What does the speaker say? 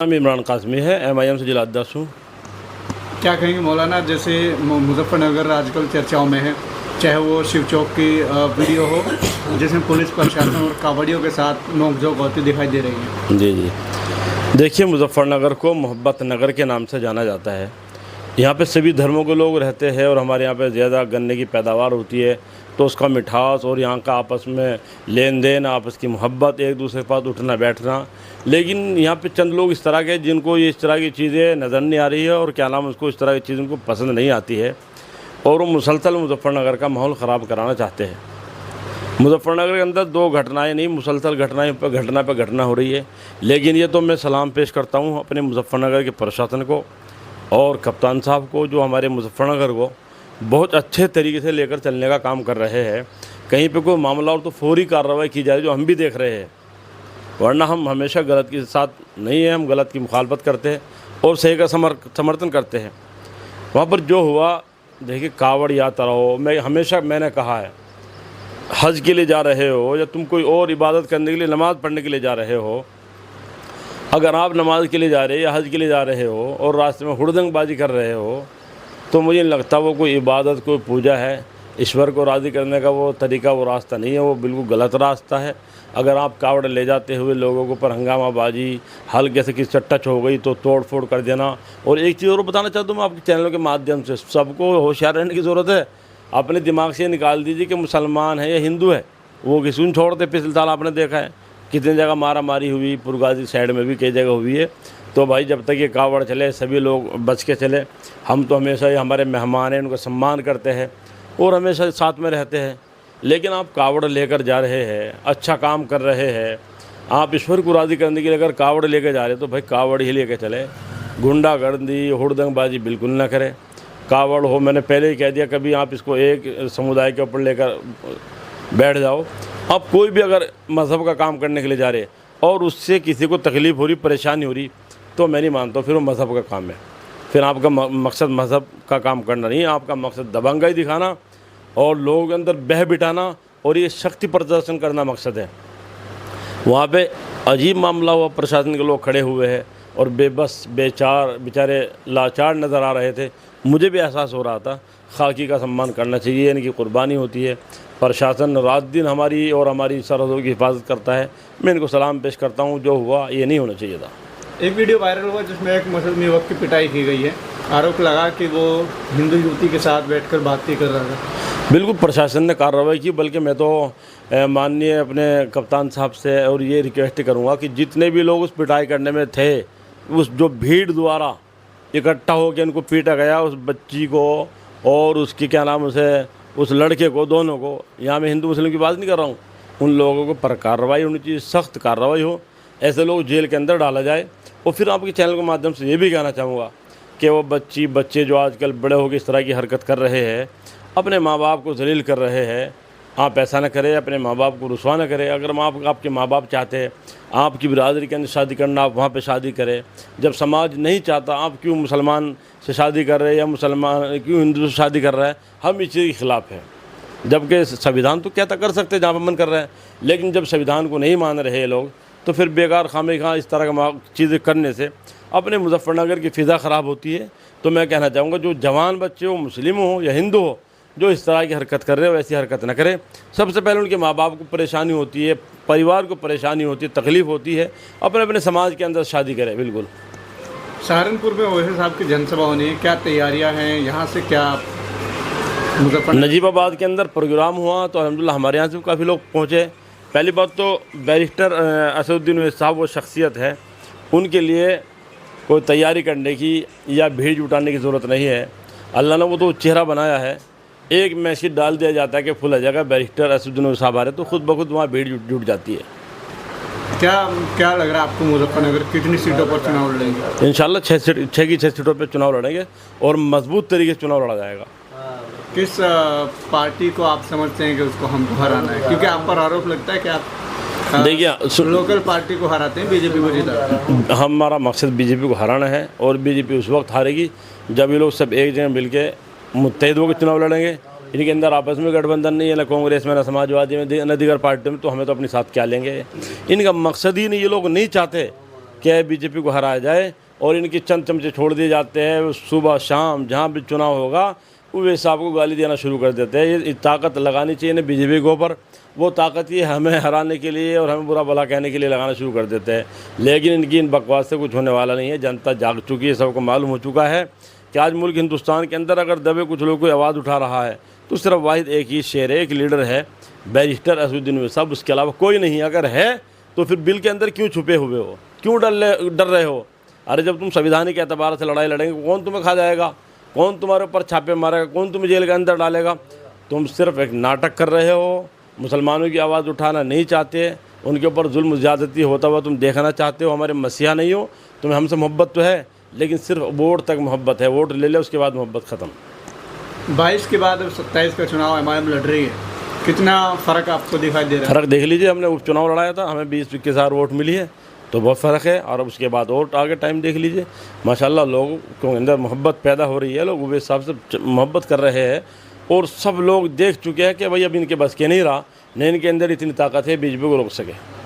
नाम इमरान कासमी है, MIM से जिला अध्यक्ष हूँ। क्या कहेंगे मौलाना, जैसे मुजफ्फरनगर आजकल चर्चाओं में है, चाहे वो शिव चौक की वीडियो हो जिसमें पुलिस प्रशासन और कावड़ियों के साथ नोकझोंक होती दिखाई दे रही है। जी जी, देखिए, मुजफ्फरनगर को मोहब्बत नगर के नाम से जाना जाता है। यहाँ पे सभी धर्मों के लोग रहते हैं और हमारे यहाँ पे ज़्यादा गन्ने की पैदावार होती है, तो उसका मिठास और यहाँ का आपस में लेन देन, आपस की मोहब्बत, एक दूसरे के पास उठना बैठना। लेकिन यहाँ पे चंद लोग इस तरह के जिनको ये इस तरह की चीज़ें नज़र नहीं आ रही है और क्या नाम उसको इस तरह की चीज़ उनको पसंद नहीं आती है और वो मुसलसल मुजफ्फरनगर का माहौल ख़राब कराना चाहते हैं। मुजफ्फरनगर के अंदर दो घटनाएं नहीं, मुसलसल घटना पे घटना हो रही है। लेकिन ये तो मैं सलाम पेश करता हूँ अपने मुजफ्फरनगर के प्रशासन को और कप्तान साहब को, जो हमारे मुजफ्फरनगर को बहुत अच्छे तरीके से लेकर चलने का काम कर रहे हैं। कहीं पे कोई मामला हो तो फौरी कार्रवाई की जाए, जो हम भी देख रहे हैं, वरना हम हमेशा गलत के साथ नहीं है, हम गलत की मुखालफत करते हैं और सही का समर्थन करते हैं। वहाँ पर जो हुआ, देखिए, कावड़ यात्रा हो, मैंने कहा है, हज के लिए जा रहे हो या तुम कोई और इबादत करने के लिए, नमाज़ पढ़ने के लिए जा रहे हो, अगर आप नमाज के लिए जा रहे हो या हज के लिए जा रहे हो और रास्ते में हुड़दंगबाजी कर रहे हो, तो मुझे नहीं लगता वो कोई इबादत, कोई पूजा है। ईश्वर को राज़ी करने का वो तरीका, वो रास्ता नहीं है, वो बिल्कुल गलत रास्ता है। अगर आप कावड़ ले जाते हुए लोगों के ऊपर हंगामाबाजी, हल्के से किसी टच हो गई तो तोड़ फोड़ कर देना। और एक चीज़ और बताना चाहता हूँ मैं आपके चैनलों के माध्यम से, सबको होशियार रहने की ज़रूरत है। अपने दिमाग से निकाल दीजिए कि मुसलमान है या हिंदू है, वो किसी को छोड़ते। पिछले साल आपने देखा है कितनी जगह मारा मारी हुई, पुरगाजी साइड में भी कई जगह हुई है। तो भाई, जब तक ये कावड़ चले सभी लोग बच के चले। हम तो हमेशा ही हमारे मेहमान हैं, उनको सम्मान करते हैं और हमेशा साथ में रहते हैं। लेकिन आप कावड़ लेकर जा रहे हैं, अच्छा काम कर रहे हैं, आप ईश्वर को राज़ी करने के लिए अगर कावड़ लेकर जा रहे हैं तो भाई कावड़ ही लेकर चले। गुंडागर्दी, हुड़दंगबाजी बिल्कुल ना करें। कावड़ हो, मैंने पहले ही कह दिया, कभी आप इसको एक समुदाय के ऊपर लेकर बैठ जाओ। अब कोई भी अगर मज़हब का काम करने के लिए जा रहे हैं और उससे किसी को तकलीफ़ हो रही, परेशानी हो रही, तो मैं नहीं मानता फिर वो मज़हब का काम है। फिर आपका मकसद मज़हब का काम करना नहीं है, आपका मकसद दबंगाई दिखाना और लोगों के अंदर बह बिठाना और ये शक्ति प्रदर्शन करना मकसद है। वहाँ पे अजीब मामला हुआ, प्रशासन के लोग खड़े हुए हैं और बेबस बेचारे लाचार नज़र आ रहे थे। मुझे भी एहसास हो रहा था, खाकी का सम्मान करना चाहिए, इनकी कुर्बानी होती है। प्रशासन रात दिन हमारी और हमारी सरहदों की हिफाजत करता है। मैं इनको सलाम पेश करता हूँ। जो हुआ ये नहीं होना चाहिए था। एक वीडियो वायरल हुआ जिसमें एक मुस्लिम युवक की पिटाई की गई है, आरोप लगा कि वो हिंदू युवती के साथ बैठकर बातें कर रहा था। बिल्कुल प्रशासन ने कार्रवाई की, बल्कि मैं तो माननीय अपने कप्तान साहब से और ये रिक्वेस्ट करूँगा कि जितने भी लोग उस पिटाई करने में थे, उस जो भीड़ द्वारा इकट्ठा होकर उनको पीटा गया, उस बच्ची को और उसकी क्या नाम उस लड़के को, दोनों को, यहाँ मैं हिंदू मुस्लिम की बात नहीं कर रहा हूँ, उन लोगों को पर कार्रवाई होनी चाहिए, सख्त कार्रवाई हो, ऐसे लोग जेल के अंदर डाला जाए। और फिर आपके चैनल के माध्यम से ये भी कहना चाहूँगा कि वो बच्चे जो आजकल बड़े होकर इस तरह की हरकत कर रहे हैं, अपने माँ बाप को जलील कर रहे हैं, आप ऐसा न करें, अपने माँ बाप को रुसवा न करें। अगर आपके माँ बाप चाहते हैं आपकी बिरादरी के अंदर शादी करना, आप वहाँ पे शादी करें। जब समाज नहीं चाहता, आप क्यों मुसलमान से शादी कर रहे हैं या मुसलमान क्यों हिंदू से शादी कर रहा है? हम इस चीज़ के ख़िलाफ़ हैं। जबकि संविधान तो कहता कर सकते हैं जहाँ पर मन कर रहे हैं, लेकिन जब संविधान को नहीं मान रहे लोग, तो फिर बेकार खामेखा इस तरह का चीज़ें करने से अपने मुजफ्फरनगर की फ़िज़ा ख़राब होती है। तो मैं कहना चाहूँगा, जो जवान बच्चे हो, मुस्लिम हो या हिंदू हो, जो इस तरह की हरकत कर रहे हो, वैसी हरकत न करें। सबसे पहले उनके माँ बाप को परेशानी होती है, परिवार को परेशानी होती है, तकलीफ़ होती है, अपने समाज के अंदर शादी करें। बिल्कुल। सहारनपुर में ओवैसी साहब की जनसभा होनी है, क्या तैयारियां हैं? यहाँ से क्या नजीबाबाद के अंदर प्रोग्राम हुआ तो अल्हम्दुलिल्लाह हमारे यहाँ से काफ़ी लोग पहुँचे। पहली बात तो बैरिस्टर असदुद्दीन ओवैसी साहब वो शख्सियत है, उनके लिए कोई तैयारी करने की या भीड़ जुटाने की ज़रूरत नहीं है। अल्लाह ने वो तो चेहरा बनाया है, एक मैसेज डाल दिया जाता है कि फुल आ जाएगा बैरिस्टर असदुद्दीन ओवैसी साहब आ रहे, तो खुद ब खुद वहाँ भीड़ जुट जाती है। क्या लग रहा है आपको, मुजफ्फरनगर कितनी सीटों पर चुनाव लड़ेंगे? इंशाल्लाह 6 की 6 सीटों पर चुनाव लड़ेंगे और मजबूत तरीके से चुनाव लड़ा जाएगा। किस पार्टी को आप समझते हैं कि उसको हमको हराना है? क्योंकि आप पर आरोप लगता है कि आप देखिए, लोकल पार्टी को हराते हैं, बीजेपी को जिताते हैं। हमारा मकसद बीजेपी को हराना है और बीजेपी उस वक्त हारेगी जब ये लोग सब एक जगह मिल के मुत्तहिद होकर चुनाव लड़ेंगे। इनके अंदर आपस में गठबंधन नहीं है, ना कांग्रेस में, ना समाजवादी में, न दीगर पार्टियों में, तो हमें तो अपने साथ क्या लेंगे। इनका मकसद ही नहीं, ये लोग नहीं चाहते कि बीजेपी को हराया जाए और इनके चंद चमचे छोड़ दिए जाते हैं। सुबह शाम जहाँ भी चुनाव होगा वो साहब को गाली देना शुरू कर देते हैं। ये ताकत लगानी चाहिए ना बीजेपी के ऊपर, वो ताकत ये हमें हराने के लिए और हमें बुरा भला कहने के लिए लगाना शुरू कर देते हैं। लेकिन इनकी इन बकवास से कुछ होने वाला नहीं है। जनता जाग चुकी है, सबको मालूम हो चुका है कि आज मुल्क हिंदुस्तान के अंदर अगर दबे कुछ लोग कोई आवाज़ उठा रहा है तो सिर्फ वाहिद एक ही शेर है, एक लीडर है, बैरिस्टर असदुद्दीन ओवैसी। उसके अलावा कोई नहीं। अगर है तो फिर बिल के अंदर क्यों छुपे हुए हो, क्यों डर रहे हो? अरे जब तुम संविधानिक एतबार से लड़ाई लड़ेंगे कौन तुम्हें खा जाएगा, कौन तुम्हारे ऊपर छापे मारेगा, कौन तुम्हें जेल के अंदर डालेगा? तुम सिर्फ एक नाटक कर रहे हो, मुसलमानों की आवाज़ उठाना नहीं चाहते, उनके ऊपर जुल्म ज़्यादती होता हुआ तुम देखना चाहते हो। हमारे मसीहा नहीं हो, तुम्हें हमसे मोहब्बत तो है लेकिन सिर्फ वोट तक मोहब्बत है। वोट ले ले, उसके बाद मोहब्बत ख़त्म। 22 के बाद अब 27 का चुनाव MIM लड़ रही है, कितना फ़र्क आपको दिखाई दे रहा है? फ़र्क देख लीजिए, हमने उपचुनाव लड़ाया था, हमें 20-21 वोट मिली है, तो बहुत फ़र्क है। और उसके बाद और आगे टाइम देख लीजिए, माशाल्लाह लोगों के अंदर मोहब्बत पैदा हो रही है। लोग उवैसी साहब से मोहब्बत कर रहे हैं और सब लोग देख चुके हैं कि भाई अब इनके बस के नहीं रहा, न इनके अंदर इतनी ताकत है बीजेपी को रोक सके।